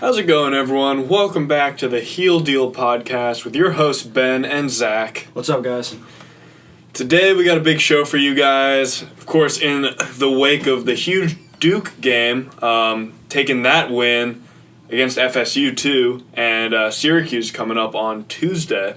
How's it going, everyone? Welcome back to the Heel Deal podcast with your hosts, Ben and Zach. What's up, guys? Today, we got a big show for you guys. Of course, in the wake of the huge Duke game, taking that win against FSU, too, and Syracuse coming up on Tuesday.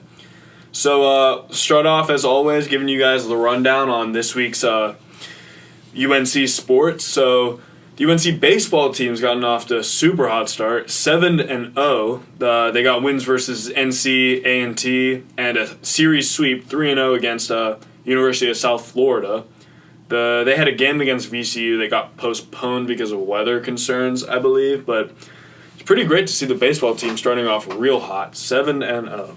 So, start off, as always, giving you guys the rundown on this week's UNC sports. So, the UNC baseball team's gotten off to a super hot start, 7-0. They got wins versus NC, A&T, and a series sweep, 3-0 against University of South Florida. They had a game against VCU that got postponed because of weather concerns, I believe, but it's pretty great to see the baseball team starting off real hot, 7-0.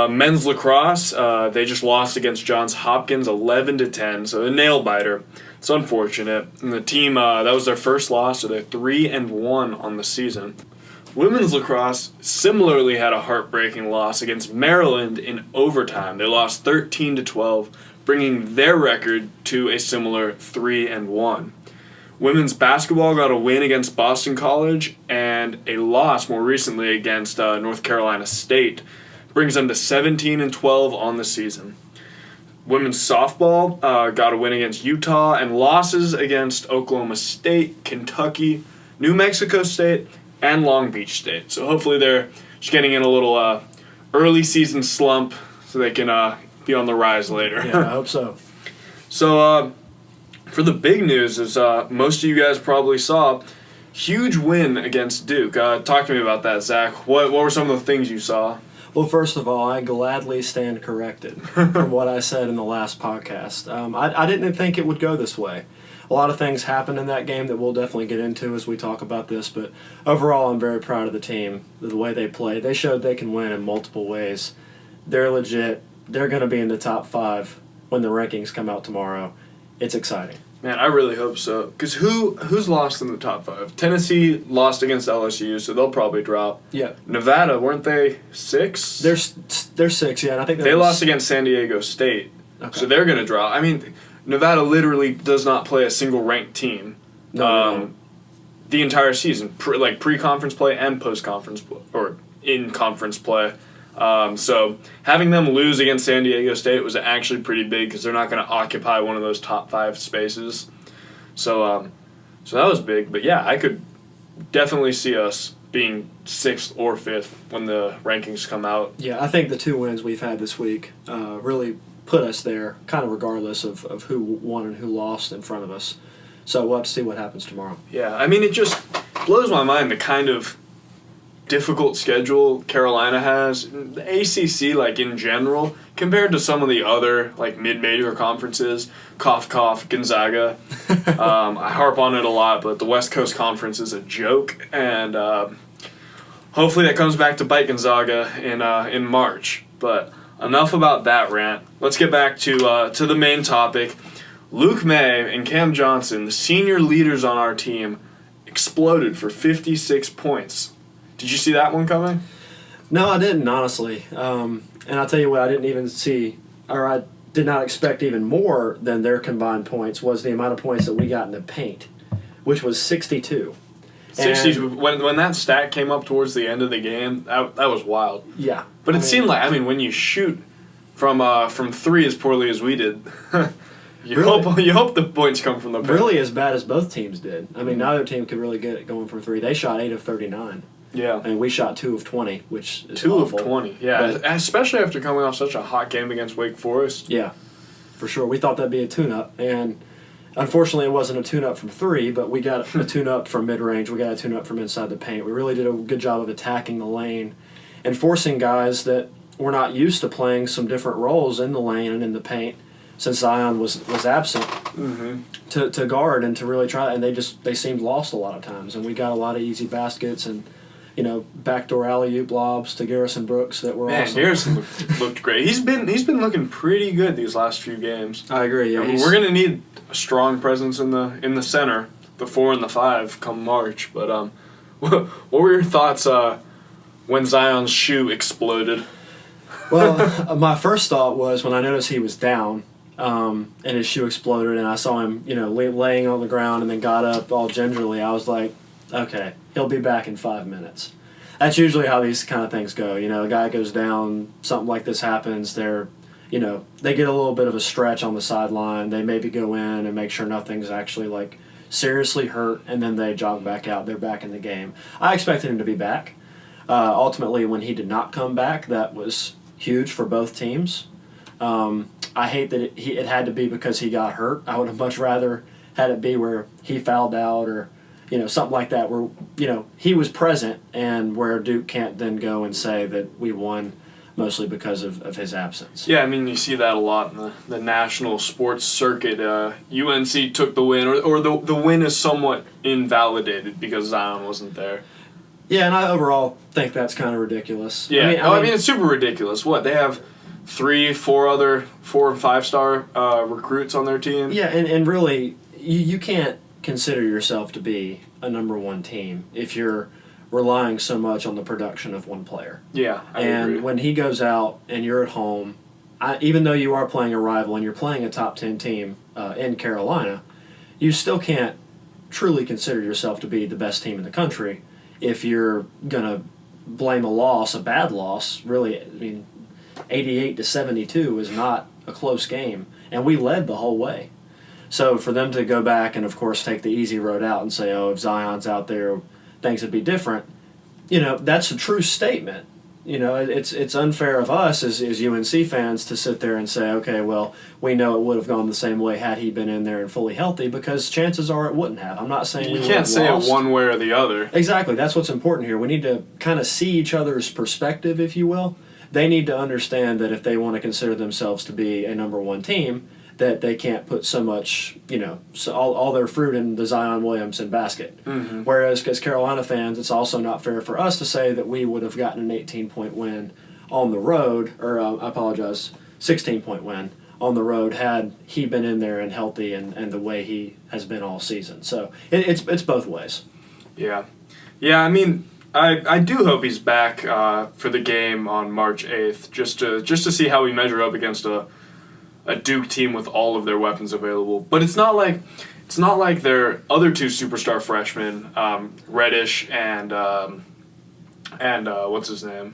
Men's lacrosse, they just lost against Johns Hopkins 11-10, so a nail-biter. It's unfortunate. And the team, that was their first loss, so they're 3-1 on the season. Women's lacrosse similarly had a heartbreaking loss against Maryland in overtime. They lost 13-12, bringing their record to a similar 3-1. Women's basketball got a win against Boston College and a loss more recently against North Carolina State. Brings them to 17-12 on the season. Women's softball got a win against Utah and losses against Oklahoma State, Kentucky, New Mexico State, and Long Beach State. So hopefully they're just getting in a little early season slump so they can be on the rise later. Yeah, I hope so. So for the big news is most of you guys probably saw, huge win against Duke. Talk to me about that, Zach. What were some of the things you saw? Well, first of all, I gladly stand corrected from what I said in the last podcast. I didn't think it would go this way. A lot of things happened in that game that we'll definitely get into as we talk about this, but overall I'm very proud of the team, the way they played. They showed they can win in multiple ways. They're legit. They're going to be in the top 5 when the rankings come out tomorrow. It's exciting. Man, I really hope so. Because who's lost in the top 5? Tennessee lost against LSU, so they'll probably drop. Yeah. Nevada, weren't they 6? They're 6, yeah. And I think they lost against San Diego State, so they're going to drop. I mean, Nevada literally does not play a single ranked team the entire season, pre-conference play and post-conference play, or in-conference play. So having them lose against San Diego State was actually pretty big because they're not going to occupy one of those top 5 spaces. So that was big. But yeah, I could definitely see us being 6th or 5th when the rankings come out. Yeah, I think the 2 wins we've had this week really put us there, kind of regardless of who won and who lost in front of us. So we'll have to see what happens tomorrow. Yeah, I mean, it just blows my mind the kind of difficult schedule Carolina has. The ACC, in general, compared to some of the other, mid-major conferences, cough, Gonzaga. I harp on it a lot, but the West Coast Conference is a joke, and hopefully that comes back to bite Gonzaga in March. But enough about that rant. Let's get back to the main topic. Luke May and Cam Johnson, the senior leaders on our team, exploded for 56 points. Did you see that one coming? No, I didn't, honestly. And I'll tell you what, I didn't even see, or I did not expect even more than their combined points, was the amount of points that we got in the paint, which was 62. 62. When that stat came up towards the end of the game, that was wild. Yeah. But it seemed like, when you shoot from 3 as poorly as we did, you hope the points come from the paint. Really as bad as both teams did. Neither team could really get it going from 3. They shot 8 of 39. Yeah. And we shot 2 of 20, which is 2 awful. of 20, yeah. But especially after coming off such a hot game against Wake Forest. Yeah, for sure. We thought that'd be a tune-up, and unfortunately it wasn't a tune-up from 3, but we got a tune-up from mid-range. We got a tune-up from inside the paint. We really did a good job of attacking the lane and forcing guys that were not used to playing some different roles in the lane and in the paint, since Zion was absent, to guard and to really try. And they seemed lost a lot of times. And we got a lot of easy baskets and, backdoor alley-oop lobs to Garrison Brooks that were awesome. Garrison looked great. He's been looking pretty good these last few games. I agree. Yeah, we're gonna need a strong presence in the center, the 4 and the 5 come March. But what were your thoughts when Zion's shoe exploded? Well, my first thought was when I noticed he was down. And his shoe exploded, and I saw him, laying on the ground, and then got up all gingerly. I was like, okay, he'll be back in 5 minutes. That's usually how these kind of things go. A guy goes down, something like this happens, they get a little bit of a stretch on the sideline. They maybe go in and make sure nothing's actually, like, seriously hurt, and then they jog back out. They're back in the game. I expected him to be back. Ultimately, when he did not come back, that was huge for both teams. I hate that it had to be because he got hurt. I would have much rather had it be where he fouled out or something like that, where he was present and where Duke can't then go and say that we won mostly because of his absence. Yeah, I mean, you see that a lot in the national sports circuit. UNC took the win, or the win is somewhat invalidated because Zion wasn't there. Yeah, and I overall think that's kind of ridiculous. Yeah, I mean it's super ridiculous. What, they have 3, 4 other 4 and 5-star recruits on their team? Yeah, and really, you can't consider yourself to be a number one team if you're relying so much on the production of one player. Yeah, I agree. agree. And when he goes out and you're at home, even though you are playing a rival and you're playing a top 10 team in Carolina, you still can't truly consider yourself to be the best team in the country if you're going to blame a loss, a bad loss. Really, I mean, 88-72 is not a close game, and we led the whole way. So for them to go back and, of course, take the easy road out and say, if Zion's out there, things would be different, that's a true statement. It's unfair of us as UNC fans to sit there and say, okay, well, we know it would have gone the same way had he been in there and fully healthy, because chances are it wouldn't have. I'm not saying you can't say it one way or the other. Exactly. That's what's important here. We need to kind of see each other's perspective, if you will. They need to understand that if they want to consider themselves to be a number one team, that they can't put so much, all their fruit in the Zion Williamson basket. Mm-hmm. Whereas, as Carolina fans, it's also not fair for us to say that we would have gotten an 18-point win on the road, or 16-point win on the road had he been in there and healthy and the way he has been all season. So it's both ways. Yeah. Yeah, I mean, I do hope he's back for the game on March 8th, just to see how we measure up against a Duke team with all of their weapons available. But it's not like their other 2 superstar freshmen, Reddish and what's his name?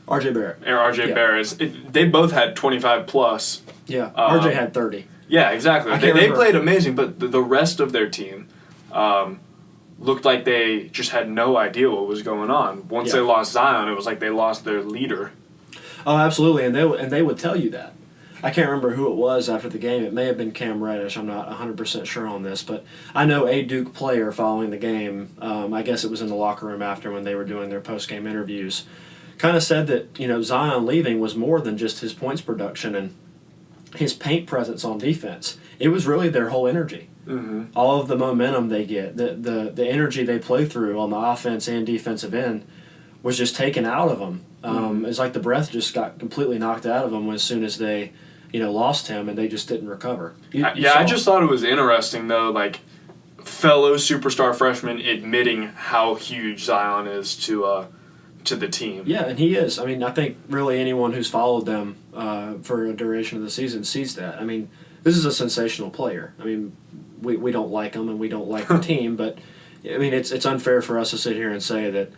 R.J. Barrett. R.J. Barrett. They both had 25 plus. Yeah, R.J. had 30. Yeah, exactly. They played amazing, but the rest of their team looked like they just had no idea what was going on. Once they lost Zion, it was like they lost their leader. Oh, absolutely, and they would tell you that. I can't remember who it was after the game. It may have been Cam Reddish. I'm not 100% sure on this, but I know a Duke player following the game, I guess it was in the locker room after when they were doing their post-game interviews, kind of said that Zion leaving was more than just his points production and his paint presence on defense. It was really their whole energy. Mm-hmm. All of the momentum they get, the energy they play through on the offense and defensive end was just taken out of them. It's like the breath just got completely knocked out of them as soon as they lost him, and they just didn't recover. I just thought it was interesting, though, like, fellow superstar freshmen admitting how huge Zion is to the team. Yeah, and he is. I mean, I think really anyone who's followed them for a duration of the season sees that. I mean, this is a sensational player. I mean, we don't like him and we don't like the team, but, I mean, it's unfair for us to sit here and say that,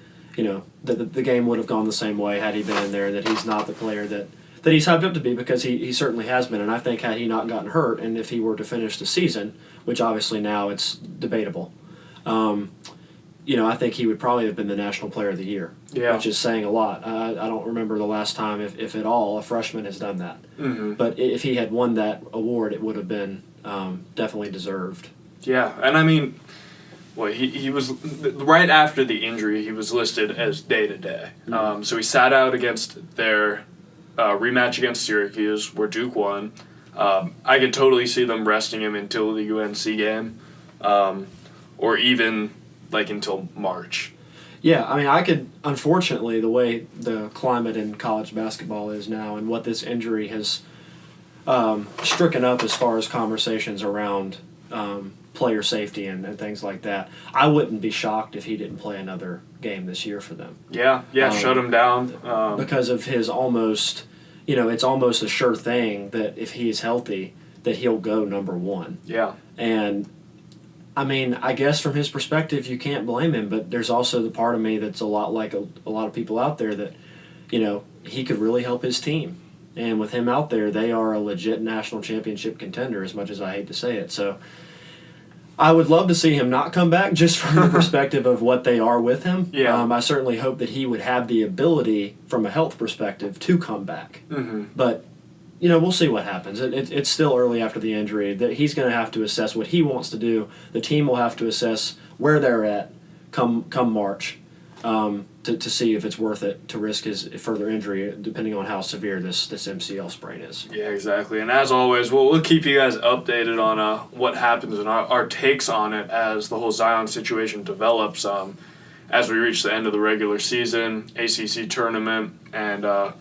that the game would have gone the same way had he been in there, and that he's not the player that he's hyped up to be, because he certainly has been. And I think had he not gotten hurt, and if he were to finish the season, which obviously now it's debatable, I think he would probably have been the National Player of the Year, which is saying a lot. I don't remember the last time, if at all, a freshman has done that. Mm-hmm. But if he had won that award, it would have been definitely deserved. Yeah, and I mean, well, he was, right after the injury, he was listed as day-to-day. Mm-hmm. So he sat out against their rematch against Syracuse, where Duke won. I could totally see them resting him until the UNC game, or even until March. Yeah, I mean, I could, unfortunately, the way the climate in college basketball is now and what this injury has stricken up as far as conversations around player safety and things like that, I wouldn't be shocked if he didn't play another game this year for them. Yeah, shut him down. Because of his almost, it's almost a sure thing that if he is healthy, that he'll go number one. Yeah. And I mean, I guess from his perspective, you can't blame him, but there's also the part of me that's a lot like a lot of people out there that, he could really help his team. And with him out there, they are a legit national championship contender, as much as I hate to say it. So I would love to see him not come back, just from the perspective of what they are with him. Yeah. I certainly hope that he would have the ability, from a health perspective, to come back. Mm-hmm. But we'll see what happens. It's still early after the injury. That he's going to have to assess what he wants to do. The team will have to assess where they're at come March to see if it's worth it to risk his further injury, depending on how severe this MCL sprain is. Yeah, exactly. And as always, we'll keep you guys updated on what happens and our takes on it as the whole Zion situation develops. As we reach the end of the regular season, ACC tournament, and the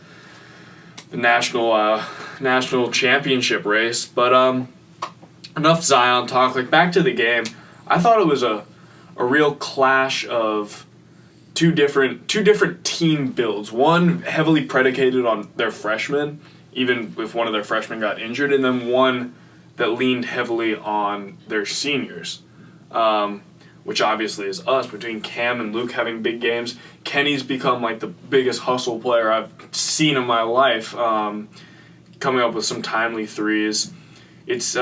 national championship race. But enough Zion talk. Back to the game. I thought it was a real clash of two different team builds. One heavily predicated on their freshmen, even if one of their freshmen got injured, and then one that leaned heavily on their seniors, which obviously is us, between Cam and Luke having big games. Kenny's become the biggest hustle player I've seen in my life, coming up with some timely threes. It's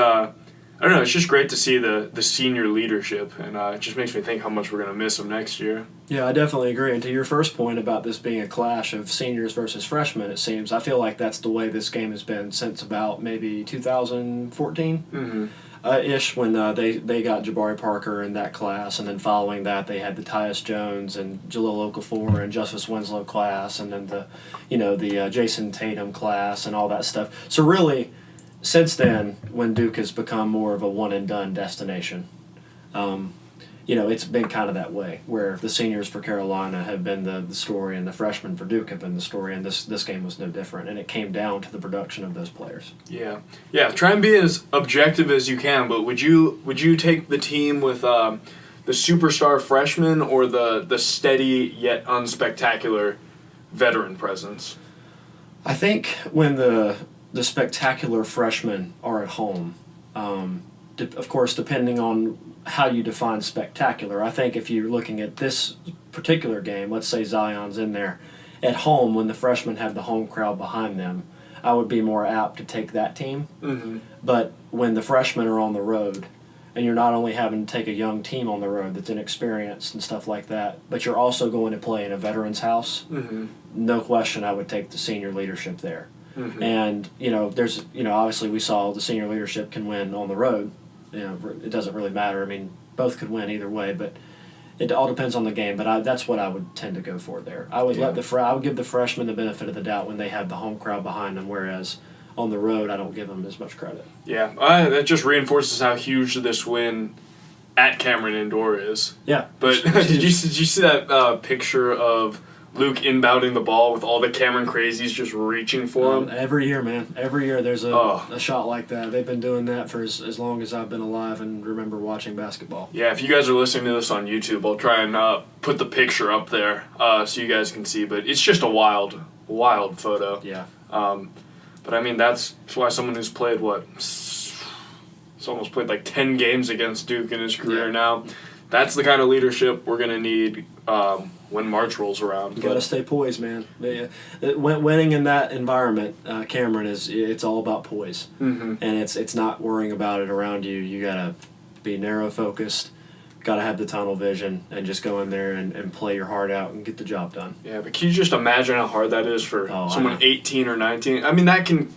I don't know, it's just great to see the senior leadership, and it just makes me think how much we're going to miss them next year. Yeah, I definitely agree. And to your first point about this being a clash of seniors versus freshmen, it seems, I feel like that's the way this game has been since about maybe 2014. Mm-hmm. Ish, when they got Jabari Parker in that class, and then following that they had the Tyus Jones and Jahlil Okafor and Justice Winslow class, and then the Jason Tatum class and all that stuff. So really, since then, when Duke has become more of a one and done destination, it's been kind of that way, where the seniors for Carolina have been the story and the freshmen for Duke have been the story, and this game was no different, and it came down to the production of those players. Yeah. Try and be as objective as you can, but would you take the team with the superstar freshman or the steady yet unspectacular veteran presence? I think when the spectacular freshmen are at home, of course, depending on how you define spectacular. I think if you're looking at this particular game, let's say Zion's in there, at home when the freshmen have the home crowd behind them, I would be more apt to take that team. Mm-hmm. But when the freshmen are on the road, and you're not only having to take a young team on the road that's inexperienced and stuff like that, but you're also going to play in a veteran's house, mm-hmm. no question I would take the senior leadership there. Mm-hmm. And, there's, obviously we saw the senior leadership can win on the road. It doesn't really matter. I mean, both could win either way, but it all depends on the game. But that's what I would tend to go for there. I would I would give the freshmen the benefit of the doubt when they have the home crowd behind them, whereas on the road I don't give them as much credit. Yeah, that just reinforces how huge this win at Cameron Indoor is. Yeah. But did you see that picture of Luke inbounding the ball with all the Cameron crazies just reaching for him? Every year, man. Every year there's a shot like that. They've been doing that for as long as I've been alive and remember watching basketball. Yeah, if you guys are listening to this on YouTube, I'll try and put the picture up there so you guys can see. But it's just a wild photo. Yeah. But I mean, that's why someone who's played, he's almost played 10 games against Duke in his career now. That's the kind of leadership we're going to need when March rolls around. You got to stay poised, man. Winning in that environment, Cameron, it's all about poise. Mm-hmm. And it's not worrying about it around you. You got to be narrow focused, got to have the tunnel vision, and just go in there and play your heart out and get the job done. Yeah, but can you just imagine how hard that is for someone 18 or 19? I mean, that can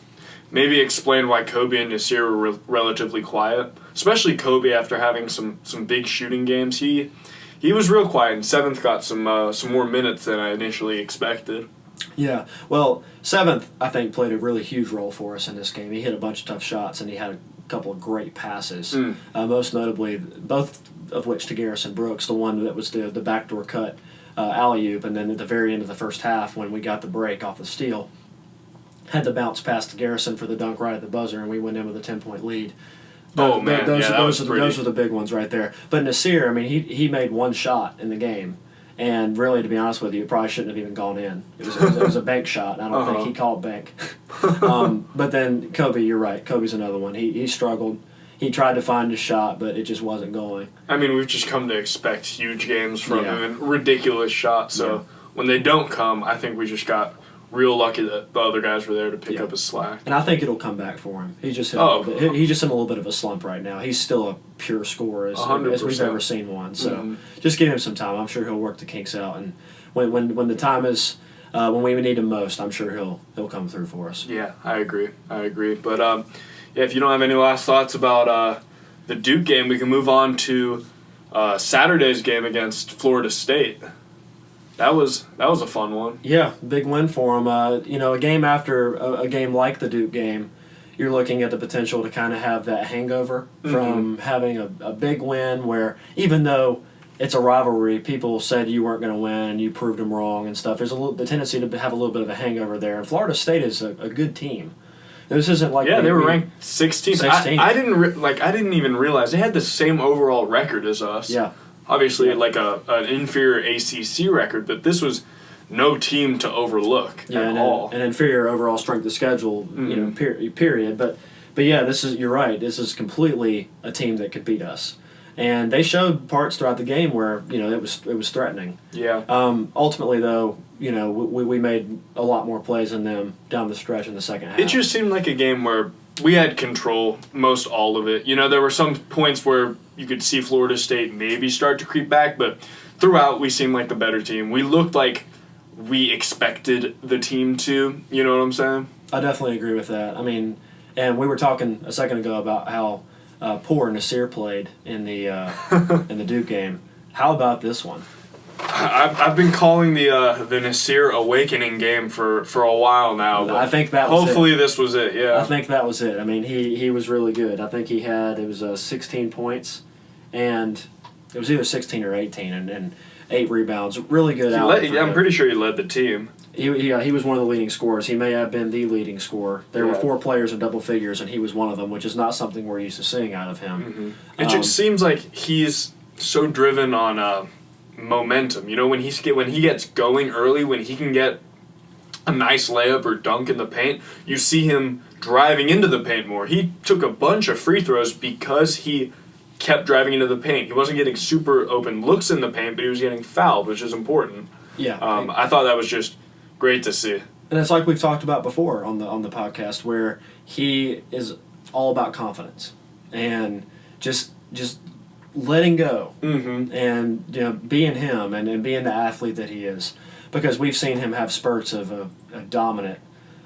maybe explain why Kobe and Nasir were relatively quiet, especially Kobe after having some big shooting games. He was real quiet, and Seventh got some more minutes than I initially expected. Yeah, well, Seventh, I think, played a really huge role for us in this game. He hit a bunch of tough shots, and he had a couple of great passes, most notably, both of which to Garrison Brooks, the one that was the backdoor cut alley-oop, and then at the very end of the first half when we got the break off the steal, had the bounce pass to Garrison for the dunk right at the buzzer, and we went in with a 10-point lead. Man, those are the big ones right there. But Nasir, I mean, he made one shot in the game, and really, to be honest with you, it probably shouldn't have even gone in. It was a bank shot, and I don't think he called bank. But then Kobe, you're right. Kobe's another one. He struggled. he tried to find his shot, but it just wasn't going. I mean, we've just come to expect huge games from him and ridiculous shots. So when they don't come, I think we just got real lucky that the other guys were there to pick up his slack. And I think it'll come back for him. He's just in a little bit of a slump right now. He's still a pure scorer as we've ever seen one. So just give him some time. I'm sure he'll work the kinks out. And when the time is when we need him most, I'm sure he'll come through for us. Yeah, I agree. But if you don't have any last thoughts about the Duke game, we can move on to Saturday's game against Florida State. That was a fun one. Yeah, big win for him. A game after a game like the Duke game, you're looking at the potential to kind of have that hangover from having a big win where even though it's a rivalry, people said you weren't going to win and you proved them wrong and stuff. There's the tendency to have a little bit of a hangover there. And Florida State is a good team. This isn't like they were ranked 16th. 16th. I didn't even realize they had the same overall record as us. Yeah. Obviously, like an inferior ACC record, but this was no team to overlook at all. An inferior overall strength of schedule, period. But yeah, you're right. This is completely a team that could beat us, and they showed parts throughout the game where it was threatening. Yeah. Ultimately, though, we made a lot more plays than them down the stretch in the second half. It just seemed like a game where we had control most all of it. There were some points where you could see Florida State maybe start to creep back, but throughout we seemed like the better team. We looked like we expected the team to. You know what I'm saying? I definitely agree with that. I mean, and we were talking a second ago about how poor Nasir played in the in the Duke game. How about this one? I've been calling the Nasir awakening game for a while now. But I think that was hopefully this was it. Yeah, I think that was it. I mean, he was really good. I think it was 16 points, and it was either 16 or 18, and 8 rebounds. Really good. I'm pretty sure he led the team. He was one of the leading scorers. He may have been the leading scorer. There were 4 players in double figures, and he was one of them, which is not something we're used to seeing out of him. It just seems like he's so driven on momentum. When he gets going early, when he can get a nice layup or dunk in the paint, you see him driving into the paint more. He took a bunch of free throws because he kept driving into the paint. He wasn't getting super open looks in the paint, but he was getting fouled, which is important. Yeah. I thought that was just great to see. And it's like we've talked about before on the podcast, where he is all about confidence and just letting go and being him and being the athlete that he is, because we've seen him have spurts of a dominant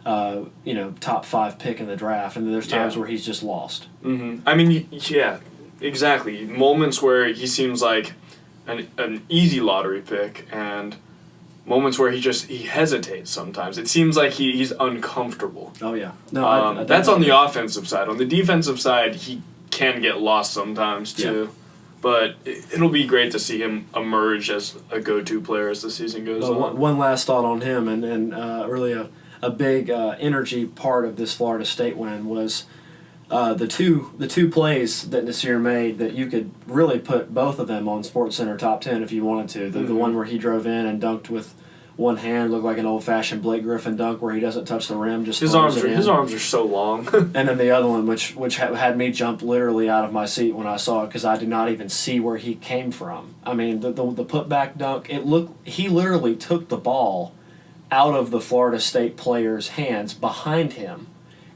top 5 pick in the draft, and then there's times where he's just lost. I mean, yeah, exactly. Moments where he seems like an easy lottery pick, and moments where he hesitates sometimes. It seems like he's uncomfortable. Oh yeah, no, that's on the offensive side. On the defensive side, he can get lost sometimes too. Yeah. But it'll be great to see him emerge as a go-to player as the season goes on. One last thought on him, and really a big energy part of this Florida State win was the two plays that Nasir made that you could really put both of them on SportsCenter top 10 if you wanted to. The one where he drove in and dunked with one hand, looked like an old-fashioned Blake Griffin dunk where he doesn't touch the rim, just his arms are so long. And then the other one, which had me jump literally out of my seat when I saw it, because I did not even see where he came from. I mean, the putback dunk, he literally took the ball out of the Florida State player's hands behind him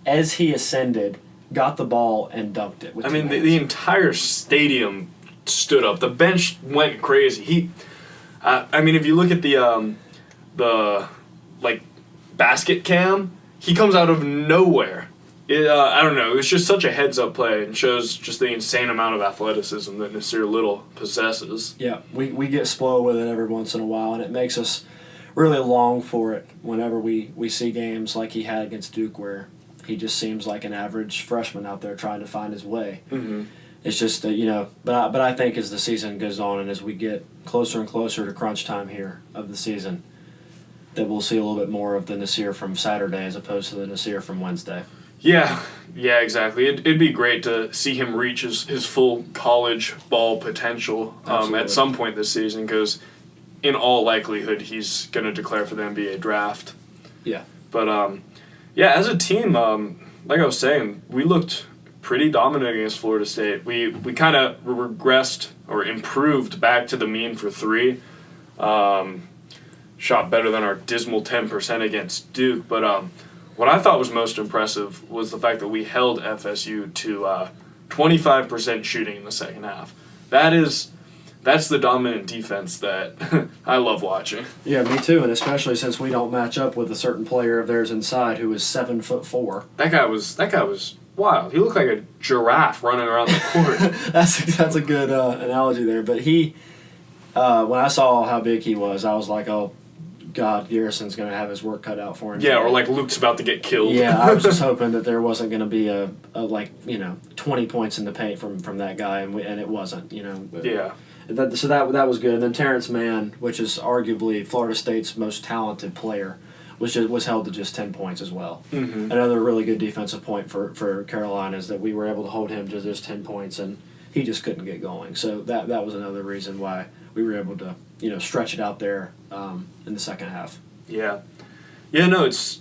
as he ascended, got the ball, and dunked it. I mean, the entire stadium stood up. The bench went crazy. If you look at the basket cam, he comes out of nowhere. I don't know. It was just such a heads-up play and shows just the insane amount of athleticism that Nasir Little possesses. Yeah, we get spoiled with it every once in a while, and it makes us really long for it whenever we see games like he had against Duke, where he just seems like an average freshman out there trying to find his way. It's just that, but I think as the season goes on and as we get closer and closer to crunch time here of the season, that we'll see a little bit more of the Nasir from Saturday as opposed to the Nasir from Wednesday. Yeah, exactly. It'd be great to see him reach his full college ball potential at some point this season, because in all likelihood he's going to declare for the NBA draft. Yeah. But, as a team, like I was saying, we looked pretty dominant against Florida State. We kind of regressed or improved back to the mean for three. Shot better than our dismal 10% against Duke. But what I thought was most impressive was the fact that we held FSU to 25% shooting in the second half. That's the dominant defense that I love watching. Yeah, me too, and especially since we don't match up with a certain player of theirs inside who is 7'4". That guy was wild. He looked like a giraffe running around the court. That's a good analogy there. But he, when I saw how big he was, I was like, oh, God, Garrison's going to have his work cut out for him. Yeah, or like Luke's about to get killed. Yeah, I was just hoping that there wasn't going to be a 20 points in the paint from that guy, and it wasn't. But yeah. So that was good. And then Terrence Mann, which is arguably Florida State's most talented player, was held to just 10 points as well. Mm-hmm. Another really good defensive point for Carolina is that we were able to hold him to just 10 points, and he just couldn't get going. So that was another reason why we were able to stretch it out there in the second half. Yeah. Yeah, no, it's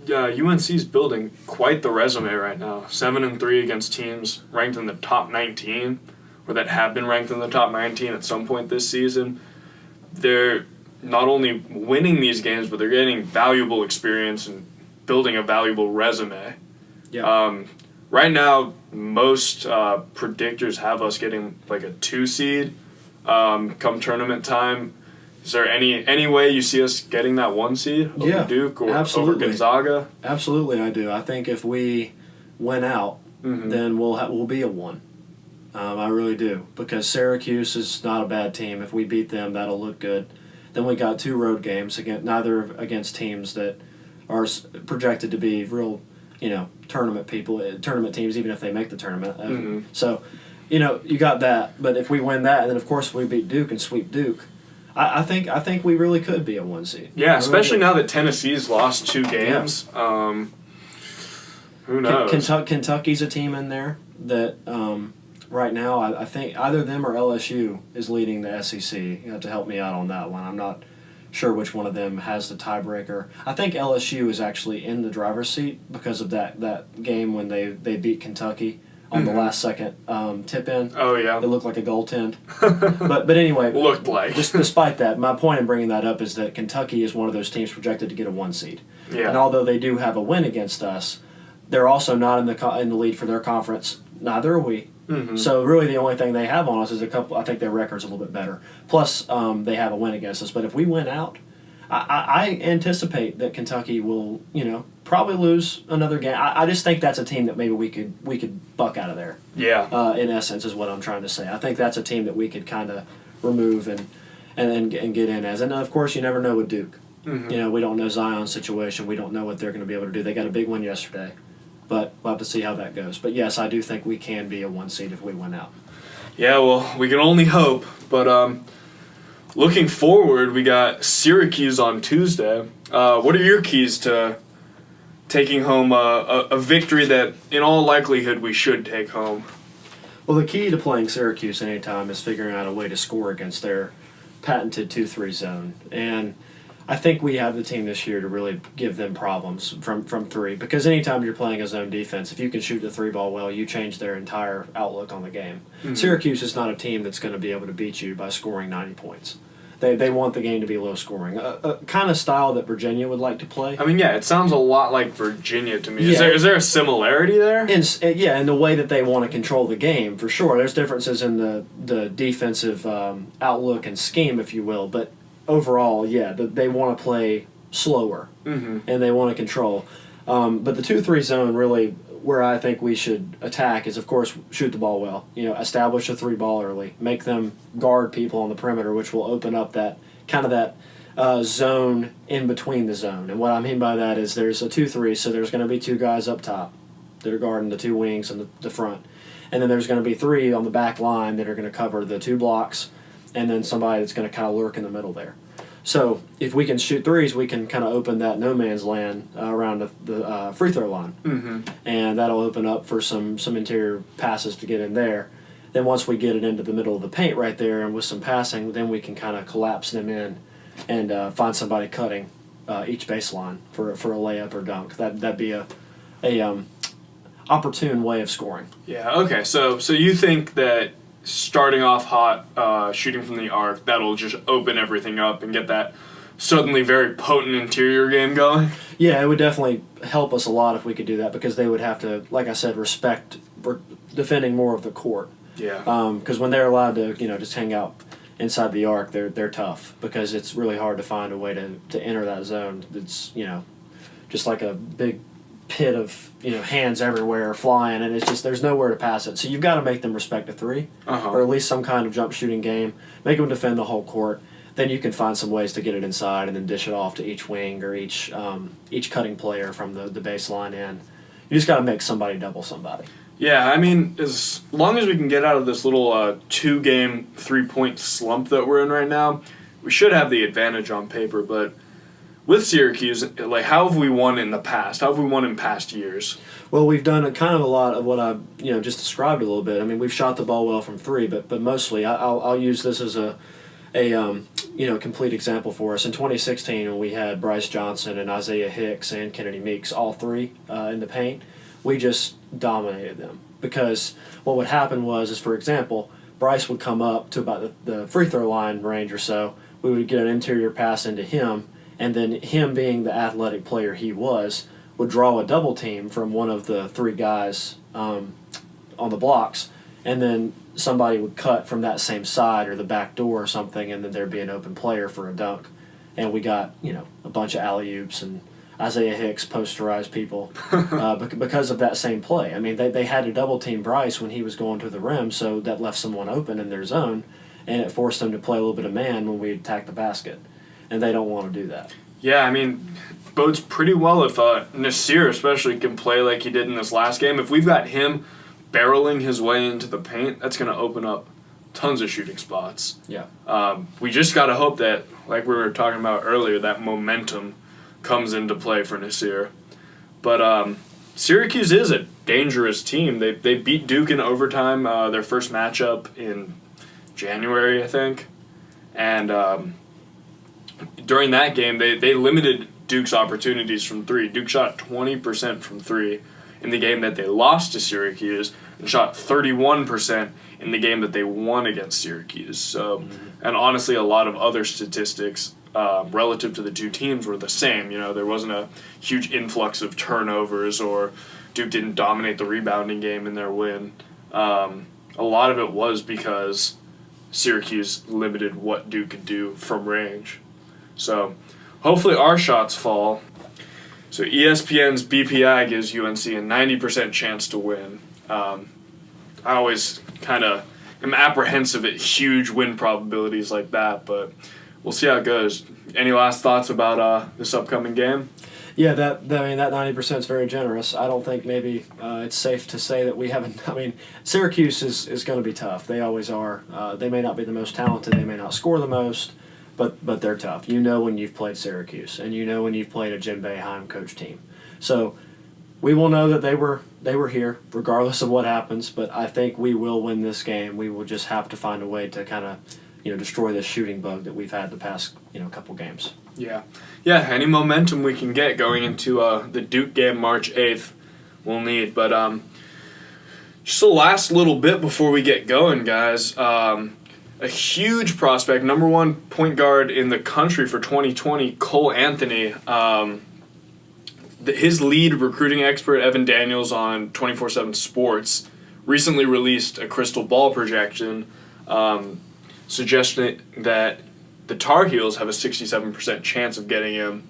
UNC's building quite the resume right now. 7-3 against teams ranked in the top 19, or that have been ranked in the top 19 at some point this season. They're not only winning these games, but they're getting valuable experience and building a valuable resume. Yeah. Right now, most predictors have us getting like a 2 seed come tournament time. Is there any way you see us getting that 1 seed over Duke or absolutely. over Gonzaga? Absolutely, I do. I think if we win out, then we'll be a 1. I really do, because Syracuse is not a bad team. If we beat them, that'll look good. Then we got 2 road games, neither against teams that are projected to be real, tournament teams, even if they make the tournament. So, you got that. But if we win that, and then of course we beat Duke and sweep Duke, I think we really could be a 1 seed. Yeah, especially now that Tennessee's lost 2 games. Yeah. Who knows? Kentucky's a team in there that right now I think either them or LSU is leading the SEC. You have to help me out on that one. I'm not sure which one of them has the tiebreaker. I think LSU is actually in the driver's seat because of that game when they beat Kentucky on the last second tip-in. Oh, yeah. It looked like a goaltend. but anyway. Looked like. Just despite that, my point in bringing that up is that Kentucky is one of those teams projected to get a 1 seed. Yeah. And although they do have a win against us, they're also not in the lead for their conference. Neither are we. Mm-hmm. So really the only thing they have on us is I think their record's a little bit better. Plus they have a win against us. But if we win out, I anticipate that Kentucky will, probably lose another game. I just think that's a team that maybe we could buck out of there. Yeah. In essence, is what I'm trying to say. I think that's a team that we could kind of remove and get in as. And of course, you never know with Duke. Mm-hmm. We don't know Zion's situation. We don't know what they're going to be able to do. They got a big win yesterday, but we'll have to see how that goes. But yes, I do think we can be a 1 seed if we win out. Yeah, well, we can only hope. But looking forward, we got Syracuse on Tuesday. What are your keys to taking home a victory that, in all likelihood, we should take home? Well, the key to playing Syracuse anytime is figuring out a way to score against their patented 2-3 zone. And I think we have the team this year to really give them problems from 3. Because anytime you're playing a zone defense, if you can shoot the 3 ball well, you change their entire outlook on the game. Mm-hmm. Syracuse is not a team that's going to be able to beat you by scoring 90 points. They want the game to be low scoring, a kind of style that Virginia would like to play. I mean, yeah, it sounds a lot like Virginia to me. Yeah. Is there a similarity there? In the way that they want to control the game, for sure. There's differences in the defensive outlook and scheme, if you will, but overall, they want to play slower, and they want to control. But the 2-3 zone really, where I think we should attack is, of course, shoot the ball well. Establish a 3 ball early. Make them guard people on the perimeter, which will open up that zone in between the zone. And what I mean by that is there's a 2-3, so there's going to be 2 guys up top that are guarding the 2 wings and the front. And then there's going to be 3 on the back line that are going to cover the 2 blocks, and then somebody that's going to kind of lurk in the middle there. So if we can shoot 3s, we can kind of open that no man's land around the free throw line, and that'll open up for some interior passes to get in there. Then once we get it into the middle of the paint right there, and with some passing, then we can kind of collapse them in and find somebody cutting each baseline for a layup or dunk. That'd be opportune way of scoring. Yeah, okay. So you think that starting off hot, shooting from the arc, that'll just open everything up and get that suddenly very potent interior game going? Yeah, it would definitely help us a lot if we could do that because they would have to, like I said, respect defending more of the court. Yeah. Because when they're allowed to, just hang out inside the arc, they're tough because it's really hard to find a way to enter that zone. It's just like a big pit of hands everywhere flying, and it's just there's nowhere to pass it. So you've got to make them respect a three, or at least some kind of jump shooting game. Make them defend the whole court. Then you can find some ways to get it inside and then dish it off to each wing or each cutting player from the baseline in. You just got to make somebody double somebody. Yeah, I mean, as long as we can get out of this little 2-game 3-point slump that we're in right now, we should have the advantage on paper. But with Syracuse, like, how have we won in the past? How have we won in past years? Well, we've done a lot of what I just described a little bit. I mean, we've shot the ball well from three, but mostly I'll use this as a complete example for us. In 2016, when we had Bryce Johnson and Isaiah Hicks and Kennedy Meeks, all three in the paint, we just dominated them. Because what would happen is, for example, Bryce would come up to about the free throw line range or so. We would get an interior pass into him, and then him being the athletic player he was, would draw a double team from one of the three guys on the blocks, and then somebody would cut from that same side or the back door or something, and then there'd be an open player for a dunk. And we got, a bunch of alley-oops and Isaiah Hicks posterized people because of that same play. I mean, they had to double-team Bryce when he was going to the rim, so that left someone open in their zone, and it forced them to play a little bit of man when we attacked the basket. And they don't want to do that. Yeah, I mean, bodes pretty well if Nasir especially can play like he did in this last game. If we've got him barreling his way into the paint, that's going to open up tons of shooting spots. Yeah. We just got to hope that, like we were talking about earlier, that momentum comes into play for Nasir. But Syracuse is a dangerous team. They beat Duke in overtime, their first matchup in January, I think. And during that game, they limited Duke's opportunities from three. Duke shot 20% from three in the game that they lost to Syracuse and shot 31% in the game that they won against Syracuse. So, and honestly, a lot of other statistics relative to the two teams were the same. There wasn't a huge influx of turnovers or Duke didn't dominate the rebounding game in their win. A lot of it was because Syracuse limited what Duke could do from range. So hopefully our shots fall. So ESPN's BPI gives UNC a 90% chance to win. I always kind of am apprehensive at huge win probabilities like that, but we'll see how it goes. Any last thoughts about this upcoming game? Yeah, that 90% is very generous. I don't think maybe it's safe to say that we haven't. I mean, Syracuse is going to be tough. They always are. They may not be the most talented. They may not score the most, but they're tough. When you've played Syracuse, and when you've played a Jim Boeheim coach team. So we will know that they were here regardless of what happens. But I think we will win this game. We will just have to find a way to kind of destroy this shooting bug that we've had the past couple games. Yeah. Any momentum we can get going into the Duke game March 8th, we'll need. But just the last little bit before we get going, guys. A huge prospect, number one point guard in the country for 2020, Cole Anthony. His lead recruiting expert, Evan Daniels, on 24/7 Sports, recently released a crystal ball projection suggesting that the Tar Heels have a 67% chance of getting him,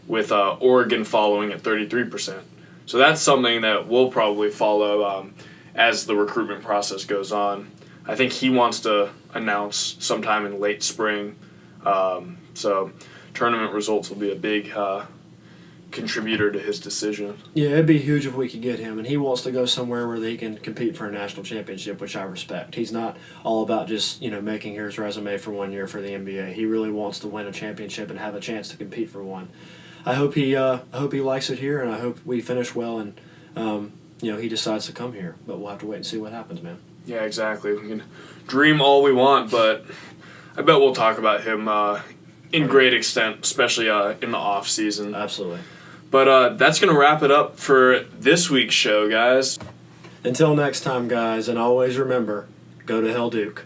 with Oregon following at 33%. So that's something that we'll probably follow as the recruitment process goes on. I think he wants to announce sometime in late spring. So tournament results will be a big contributor to his decision. Yeah, it'd be huge if we could get him, and he wants to go somewhere where they can compete for a national championship, which I respect. He's not all about just making his resume for 1 year for the NBA. He really wants to win a championship and have a chance to compete for one. I hope he likes it here, and I hope we finish well, and he decides to come here. But we'll have to wait and see what happens, man. Yeah, exactly. We can dream all we want, but I bet we'll talk about him in great extent, especially in the off season. Absolutely. But that's going to wrap it up for this week's show, guys. Until next time, guys, and always remember, go to hell, Duke.